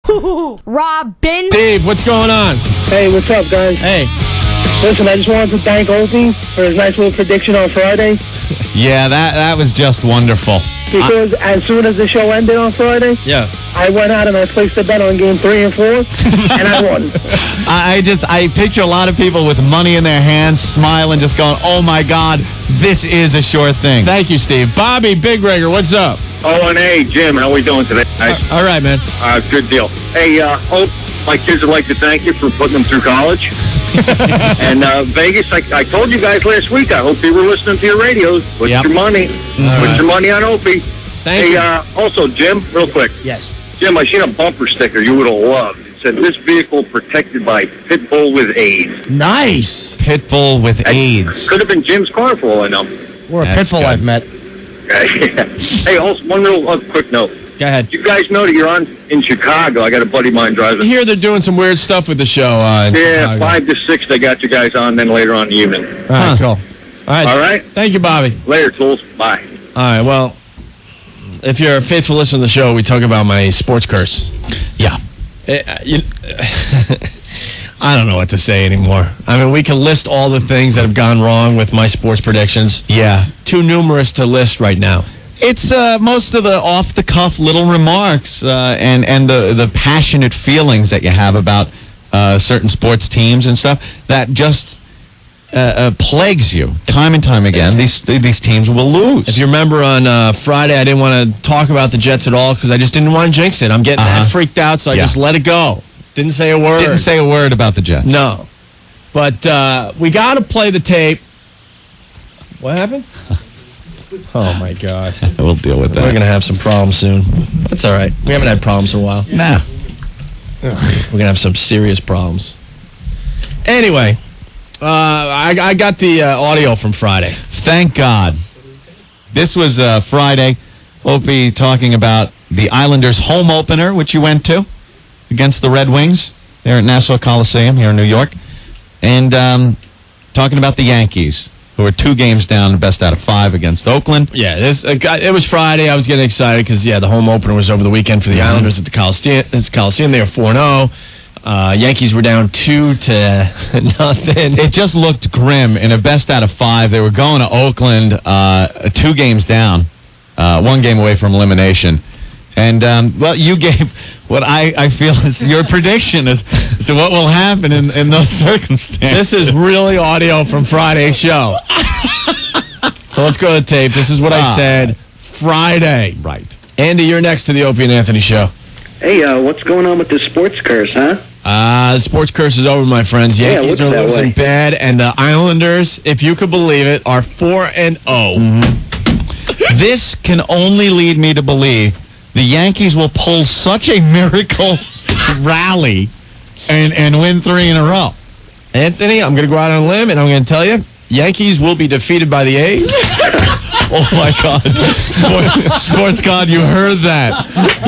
HooHooHooRobin. Steve, what's going on? Hey, what's up, guys? Hey. Listen, I just wanted to thank Opie for his nice little prediction on Friday. Yeah, that was just wonderful. Because as soon as the show ended on Friday, I went out and I placed a bet on game 3 and 4, and I won. I picture a lot of people with money in their hands, smiling, just going, "Oh my God, this is a sure thing." Thank you, Steve. Bobby Big Rigger, what's up? Oh, and hey, Jim, how we doing today? All right, man. Good deal. Hey, Hope, my kids would like to thank you for putting them through college. And Vegas, I told you guys last week, I hope you were listening to your radios. Put your money. Put your money on Opie. Thank you. Also, Jim, real quick. Yes. Jim, I seen a bumper sticker you would have loved. It said, "This vehicle protected by Pitbull with AIDS." Nice. Pitbull with AIDS. Could have been Jim's car for all I know. Or a Pitbull I've met. Hey, also, one real quick note. Go ahead. You guys know that you're on in Chicago. I got a buddy of mine driving. I hear they're doing some weird stuff with the show. In Chicago. 5 to 6, they got you guys on, then later on in the evening. All right, cool. All right. Thank you, Bobby. Later, tools. Bye. All right, well, if you're a faithful listener to the show, we talk about my sports curse. Yeah. I don't know what to say anymore. I mean, we can list all the things that have gone wrong with my sports predictions. Yeah. Too numerous to list right now. It's most of the off-the-cuff little remarks and the passionate feelings that you have about certain sports teams and stuff that just plagues you time and time again. These teams will lose. If you remember on Friday, I didn't want to talk about the Jets at all because I just didn't want to jinx it. I'm getting that freaked out, so I just let it go. Didn't say a word. Didn't say a word about the Jets. No. But we got to play the tape. What happened? Oh, my God. We'll deal with that. We're going to have some problems soon. That's all right. We haven't had problems in a while. Nah. We're going to have some serious problems. Anyway, I got the audio from Friday. Thank God. This was Friday. Opie talking about the Islanders' home opener, which you went to, against the Red Wings there at Nassau Coliseum here in New York. And talking about the Yankees, who are 2 games down, the best out of 5 against Oakland. Yeah, it was Friday. I was getting excited because, the home opener was over the weekend for the Islanders at the Coliseum. They were 4-0. Yankees were down 2-0. It just looked grim in a best out of 5. They were going to Oakland 2 games down, 1 game away from elimination. And, you gave what I feel is your prediction as to what will happen in those circumstances. This is really audio from Friday's show. So let's go to the tape. This is what I said Friday. Right. Andy, you're next to the Opie and Anthony show. Hey, what's going on with the sports curse, huh? The sports curse is over, my friends. Yankees are losing bad, and the Islanders, if you could believe it, are 4-0. Mm-hmm. This can only lead me to believe the Yankees will pull such a miracle rally and win 3 in a row. Anthony, I'm going to go out on a limb, and I'm going to tell you, Yankees will be defeated by the A's. Oh, my God. Sports God, you heard that.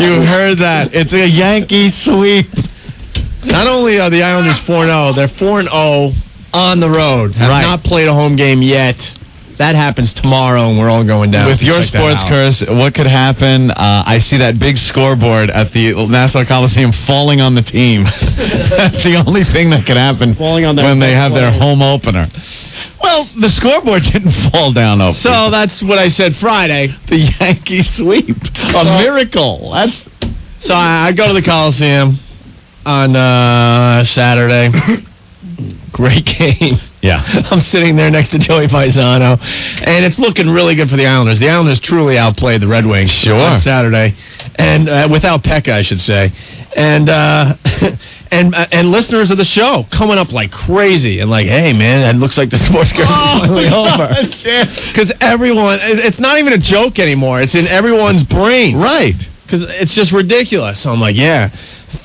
You heard that. It's a Yankee sweep. Not only are the Islanders 4-0, they're 4-0 on the road. Have not played a home game yet. That happens tomorrow, and we're all going down. With your sports curse, what could happen? I see that big scoreboard at the Nassau Coliseum falling on the team. That's the only thing that could happen when they have their home opener. Well, the scoreboard didn't fall down, Opie. So that's what I said Friday. The Yankee sweep. A miracle. So I go to the Coliseum on Saturday. Great game. Yeah. I'm sitting there next to Joey Paisano, and it's looking really good for the Islanders. The Islanders truly outplayed the Red Wings on Saturday, and without Pekka, I should say. And listeners of the show coming up like crazy and like, hey, man, it looks like the sports curse is finally over. Because everyone, it's not even a joke anymore. It's in everyone's brain. Right. Because it's just ridiculous. So I'm like, yeah.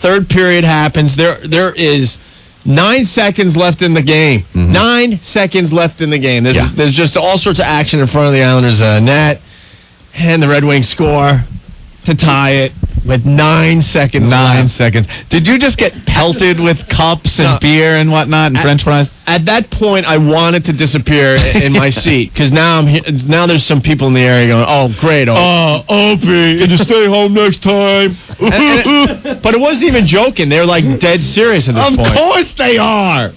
Third period happens. There is 9 seconds left in the game. Mm-hmm. 9 seconds left in the game. There's just all sorts of action in front of the Islanders' net. And the Red Wings score. to tie it with 9 seconds. 9 seconds. Did you just get pelted with cups and beer and whatnot and French fries? At that point, I wanted to disappear in my seat because now now there's some people in the area going, "Oh, great, Opie, can you stay home next time?" But it wasn't even joking. They were like dead serious at this point. Of course they are.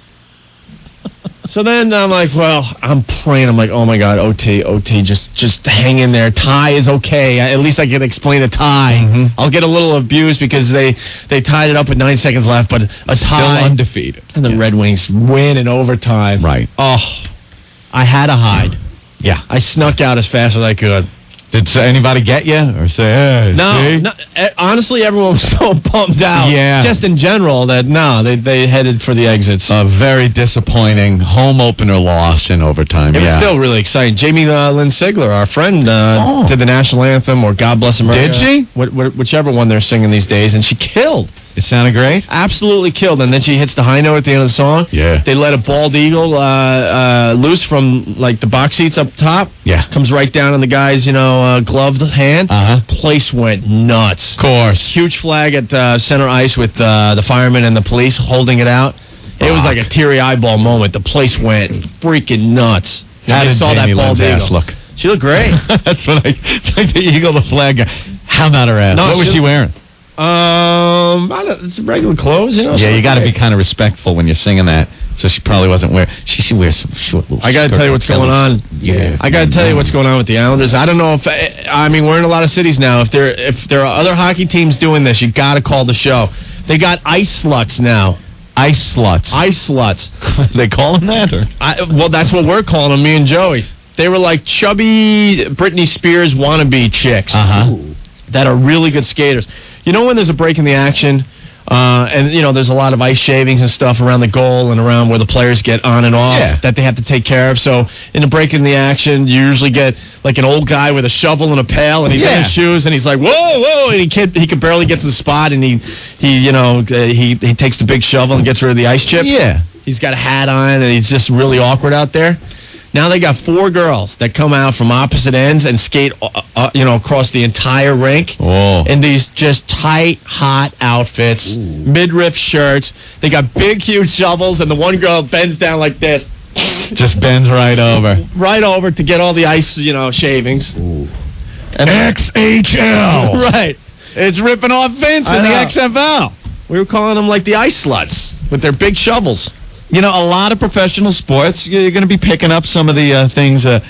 So then I'm like, well, I'm praying. I'm like, oh my God, OT, just hang in there. Tie is okay. At least I can explain a tie. Mm-hmm. I'll get a little abuse because they tied it up with 9 seconds left, but a tie. Still undefeated. And the Red Wings win in overtime. Right. Oh, I had to hide. Yeah. I snuck out as fast as I could. Did anybody get you or say, hey, no, honestly, everyone was so bummed out. Yeah. Just in general that, they headed for the exits. A very disappointing home opener loss in overtime. It was still really exciting. Jamie Lynn Sigler, our friend, did the national anthem or God Bless America. Did she? Whichever one they're singing these days, and she killed. It sounded great? Absolutely killed. And then she hits the high note at the end of the song. Yeah. They let a bald eagle loose from, like, the box seats up top. Yeah. Comes right down on the guy's, gloved hand. Uh-huh. Place went nuts. Of course. Huge flag at center ice with the firemen and the police holding it out. It was like a teary eyeball moment. The place went freaking nuts. How did saw Jamie that bald Lynn's ass eagle. look? She looked great. That's what it's like the eagle, the flag. How about her ass? No, what was she wearing? It's regular clothes, Yeah, you got to be kind of respectful when you're singing that. So she probably wasn't wearing. She wears some short little. I got to tell you what's going on. Yeah, I got to tell you what's going on with the Islanders. I don't know if we're in a lot of cities now. If there are other hockey teams doing this, you got to call the show. They got ice sluts now. Ice sluts. Ice sluts. They call them that, or? Well, that's what we're calling them. Me and Joey. They were like chubby Britney Spears wannabe chicks that are really good skaters. You know when there's a break in the action, and there's a lot of ice shavings and stuff around the goal and around where the players get on and off that they have to take care of. So in a break in the action, you usually get like an old guy with a shovel and a pail, and he's in his shoes, and he's like, whoa, and he could barely get to the spot, and he takes the big shovel and gets rid of the ice chips. Yeah, he's got a hat on, and he's just really awkward out there. Now they got 4 girls that come out from opposite ends and skate, across the entire rink in these just tight, hot outfits, midriff shirts. They got big, huge shovels, and the one girl bends down like this. Just bends right over. Right over to get all the ice, shavings. And XHL. Right. It's ripping off Vince in the XFL. We were calling them like the ice sluts with their big shovels. A lot of professional sports, you're going to be picking up some of the things, the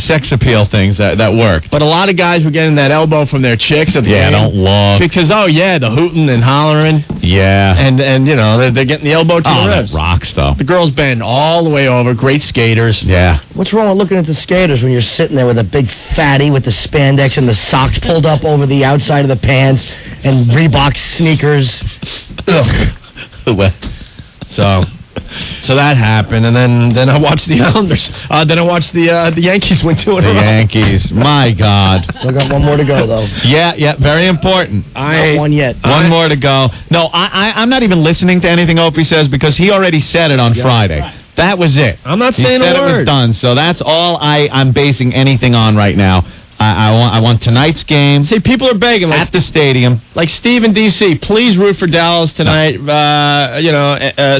sex appeal things that work. But a lot of guys were getting that elbow from their chicks at the game. Don't look. Because, the hooting and hollering. Yeah. And they're getting the elbow to the ribs. That rocks, though. The girls bend all the way over. Great skaters. Yeah. What's wrong with looking at the skaters when you're sitting there with a big fatty with the spandex and the socks pulled up over the outside of the pants and Reebok sneakers? Well. So that happened, and then I watched the Islanders. Then I watched the Yankees win 2 in a row. The Yankees. My God. Still got one more to go, though. Yeah, very important. Not one yet. One more to go. No, I'm not even listening to anything Opie says because he already said it on Friday. That was it. I'm not saying a word. He said it was done, so that's all I'm basing anything on right now. I want tonight's game. See, people are begging at the stadium. Like Steve in D.C., please root for Dallas tonight.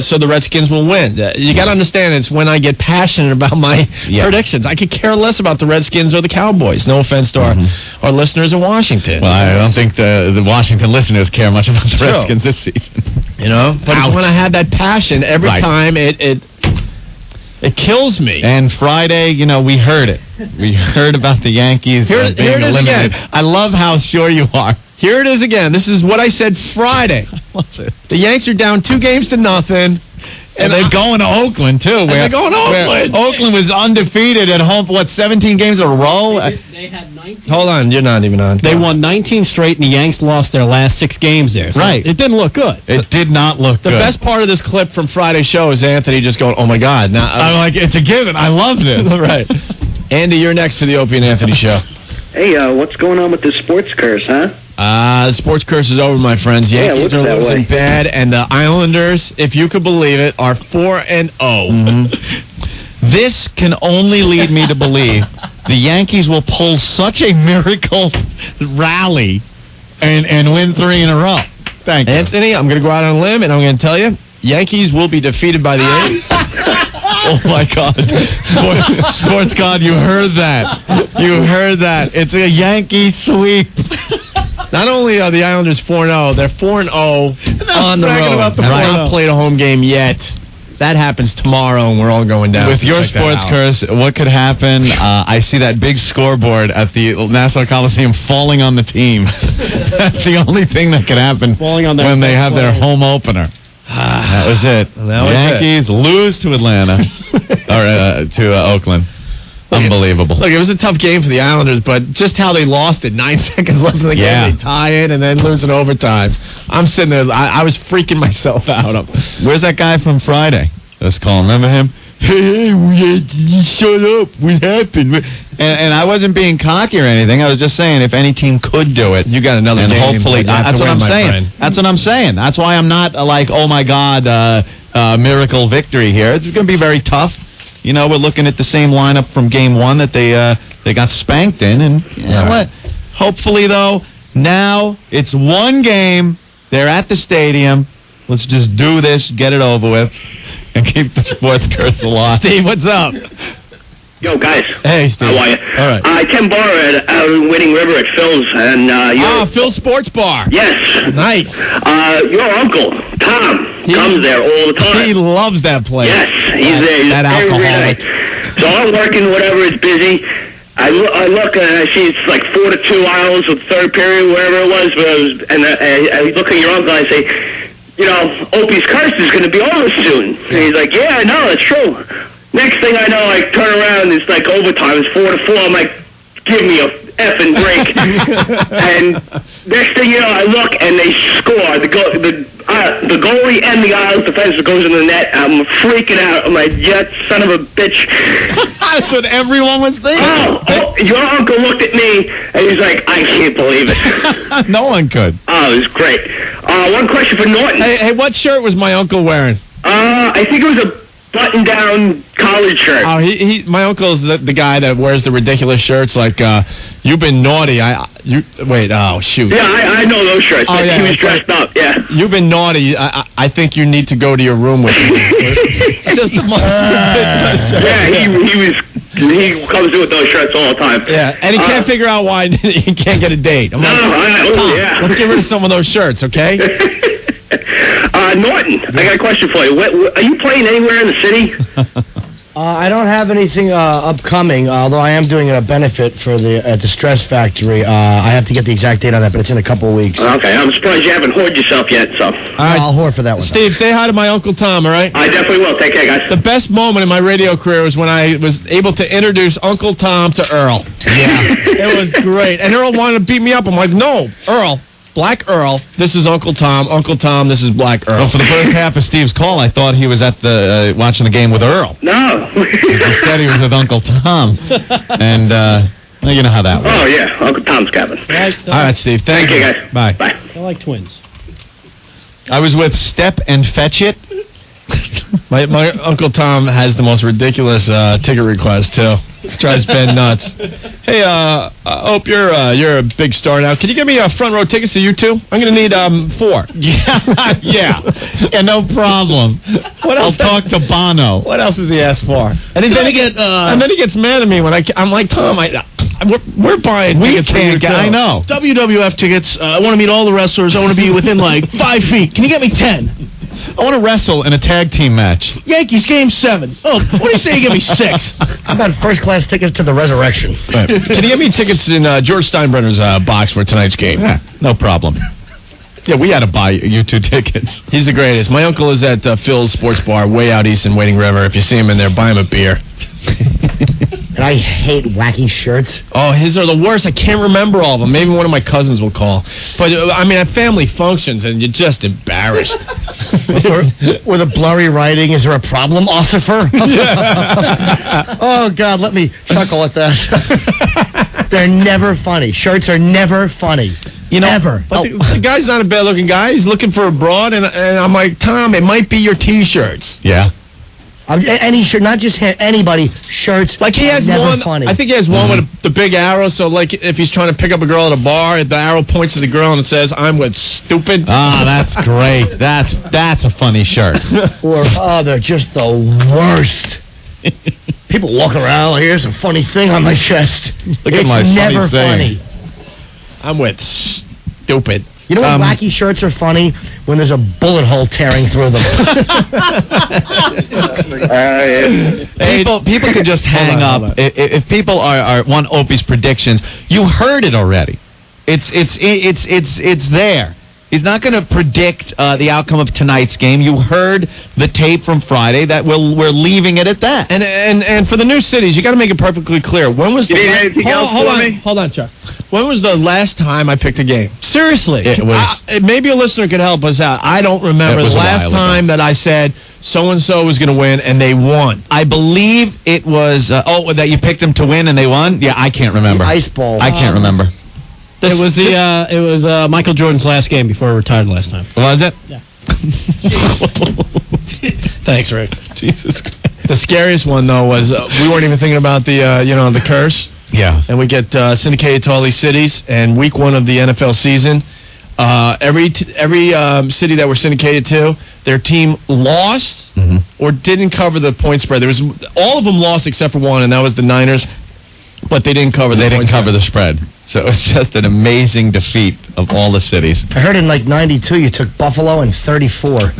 So the Redskins will win. You got to understand, it's when I get passionate about my predictions. I could care less about the Redskins or the Cowboys. No offense to our listeners in Washington. Well, I don't think the Washington listeners care much about the Redskins this season. But it's when I have that passion every time it kills me. And Friday, we heard it. We heard about the Yankees being eliminated. I love how sure you are. Here it is again. This is what I said Friday. The Yanks are down 2-0. And they're going to Oakland, too. They're going to Oakland. Oakland was undefeated at home for, 17 games in a row? They had 19. Hold on, you're not even on. They won 19 straight, and the Yanks lost their last 6 games there. So right. It didn't look good. It did not look good. The best part of this clip from Friday's show is Anthony just going, oh, my God. Now, I'm like, it's a given. I love this. Right. Andy, you're next to the Opie and Anthony show. Hey, what's going on with the sports curse, huh? The sports curse is over, my friends. Yankees are losing bad, and the Islanders, if you could believe it, are 4-0. This can only lead me to believe the Yankees will pull such a miracle rally and win 3 in a row. Thank you. Anthony, I'm going to go out on a limb, and I'm going to tell you, Yankees will be defeated by the A's. Oh, my God. Sports God, you heard that. You heard that. It's a Yankee sweep. Not only are the Islanders 4-0, they're 4-0 on the road. Have not played a home game yet. That happens tomorrow, and we're all going down. With your sports curse, what could happen? I see that big scoreboard at the Nassau Coliseum falling on the team. That's the only thing that could happen when they have their home opener. That was it. Yankees lose to Atlanta or to Oakland. Unbelievable. Look, it was a tough game for the Islanders, but just how they lost it, 9 seconds left in the game, they tie it and then lose in overtime. I'm sitting there, I was freaking myself out. Where's that guy from Friday? Let's call him. Remember him? Hey, shut up. What happened? And I wasn't being cocky or anything. I was just saying if any team could do it. You got another game. Hopefully, that's what I'm saying. That's what I'm saying. That's why I'm not like, oh, my God, miracle victory here. It's going to be very tough. You know, we're looking at the same lineup from Game 1 that they got spanked in. And you know what? Hopefully, though, now it's one game. They're at the stadium. Let's just do this, get it over with, and keep the sports curse alive. Steve, what's up? Yo, guys. Hey, Steve. How are you? All right. Tim Barr out in Wading River at Phil's. And, Phil's Sports Bar. Yes. Nice. Your uncle, Tom, comes there all the time. He loves that place. Yes, he's there. He's that very, alcoholic. very nice. So I'm working, whatever, it's busy. I look and I see it's like 4-2 Isles with third period, whatever it was. And I look at your uncle and I say, you know, Opie's curse is going to be over soon. And he's like, yeah, I know, that's true. Next thing I know, I turn around, it's like overtime. It's 4-4. I'm like, give me a effing break. And next thing you know, I look, and they score. The goalie and the Isles defense goes in the net. I'm freaking out. I'm like, yeah, son of a bitch. That's what everyone was thinking. Oh, your uncle looked at me, and he's like, I can't believe it. No one could. Oh, it was great. One question for Norton. Hey, what shirt was my uncle wearing? I think it was a button-down collared shirt. Oh, my uncle's the guy that wears the ridiculous shirts like, you've been naughty. Wait, oh, shoot. Yeah, I know those shirts. Oh, yeah, he was dressed up, yeah. You've been naughty. I think you need to go to your room with me. Just the most ridiculous shirt. Yeah, he comes in with those shirts all the time. Yeah, and he can't figure out why he can't get a date. I'm yeah. Let's get rid of some of those shirts, okay? Norton, I got a question for you. Are you playing anywhere in the city? I don't have anything upcoming, although I am doing a benefit for at the Stress Factory. I have to get the exact date on that, but it's in a couple of weeks. Okay, I'm surprised you haven't whored yourself yet, so. All right. I'll whore for that one. Steve, say hi to my Uncle Tom, all right? I definitely will. Take care, guys. The best moment in my radio career was when I was able to introduce Uncle Tom to Earl. Yeah. It was great. And Earl wanted to beat me up. I'm like, no, Earl. Black Earl, this is Uncle Tom. Uncle Tom, this is Black Earl. Well, for the first half of Steve's call, I thought he was at the watching the game with Earl. No. He said he was with Uncle Tom. And, well, you know how that works. Oh, yeah. Uncle Tom's cabin. All right, Steve. Thank you. guys. Bye. Bye. I like twins. I was with Step and Fetch It. My Uncle Tom has the most ridiculous ticket request, too. Drives Ben nuts. Hey, Hope, you're a big star now. Can you give me front row tickets to U2? I'm going to need 4. Yeah, no problem. I'll talk to Bono. What else does he ask for? And then he gets mad at me when I'm like, Tom, we're buying tickets for U2. I know. WWF tickets. I want to meet all the wrestlers. I want to be within like 5 feet. Can you get me 10? I want to wrestle in a tag team match. Yankees game 7. Oh, what do you say you give me 6? How about first-class tickets to the Resurrection? Right. Can you get me tickets in George Steinbrenner's box for tonight's game? Yeah, no problem. Yeah, we had to buy U2 tickets. He's the greatest. My uncle is at Phil's Sports Bar way out east in Wading River. If you see him in there, buy him a beer. And I hate wacky shirts. Oh, his are the worst. I can't remember all of them. Maybe one of my cousins will call. But, I mean, at family functions, and you're just embarrassed. Or the blurry writing, is there a problem, Ossifer? Oh, God, let me chuckle at that. They're never funny. Shirts are never funny. You know, ever. But the guy's not a bad-looking guy. He's looking for a broad, and I'm like, Tom, it might be your T-shirts. Yeah. Any shirt, not just him, anybody. Shirts like he has never one. funny. I think he has one with the big arrow. So like if he's trying to pick up a girl at a bar, the arrow points to the girl and it says, "I'm with stupid." Ah, that's great. That's a funny shirt. Or they're just the worst. People walk around. Here's a funny thing on my chest. Look at my never funny I'm with stupid. You know when wacky shirts are funny? When there's a bullet hole tearing through them. People could just hang up. If people want Opie's predictions, you heard it already. It's there. He's not going to predict the outcome of tonight's game. You heard the tape from Friday. That we're leaving it at that. And for the new cities, you got to make it perfectly clear. When was Hold on, Chuck. When was the last time I picked a game? Seriously, it was. Maybe a listener could help us out. I don't remember the last time that I said so and so was going to win and they won. I believe it was that you picked them to win and they won. Yeah, I can't remember. The ice ball. I can't remember. It was Michael Jordan's last game before he retired last time. Was it? Yeah. Thanks, Rick. Jesus Christ. The scariest one though was we weren't even thinking about the curse. Yeah. And we get syndicated to all these cities. And week 1 of the NFL season, every city that we're syndicated to, their team lost or didn't cover the point spread. All of them lost except for one, and that was the Niners. But they didn't cover. They didn't cover the spread. So it was just an amazing defeat of all the cities. I heard in like 92 you took Buffalo and 34.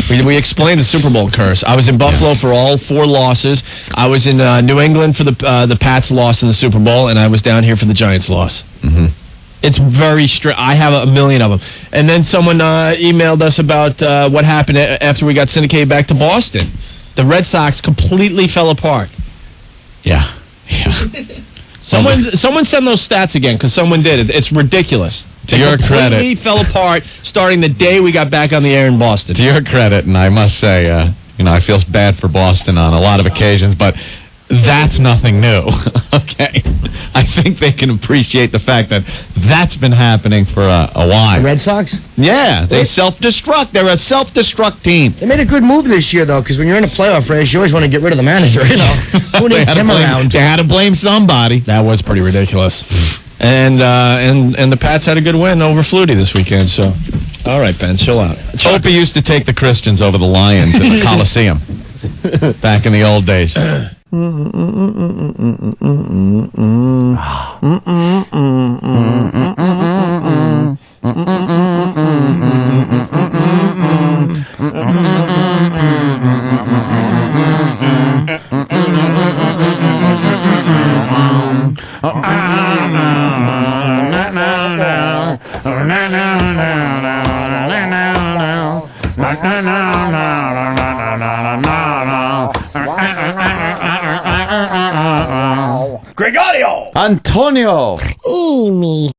We explained the Super Bowl curse. I was in Buffalo for all 4 losses. I was in New England for the Pats loss in the Super Bowl, and I was down here for the Giants loss. It's very strict. I have a million of them. And then someone emailed us about what happened after we got syndicated back to Boston. The Red Sox completely fell apart. Yeah. Someone send those stats again, because someone did. It's ridiculous. To your credit. Completely fell apart starting the day we got back on the air in Boston. To your credit, and I must say, I feel bad for Boston on a lot of occasions, but that's nothing new. Okay? I think they can appreciate the fact that that's been happening for a while. The Red Sox? Yeah, they self-destruct. They're a self-destruct team. They made a good move this year, though, because when you're in a playoff race, you always want to get rid of the manager. Who needs him around? They had to blame somebody. That was pretty ridiculous. And the Pats had a good win over Flutie this weekend. So, all right, Ben, chill out. Opie used to take the Christians over the Lions in the Coliseum back in the old days. Gregorio! Antonio! Amy.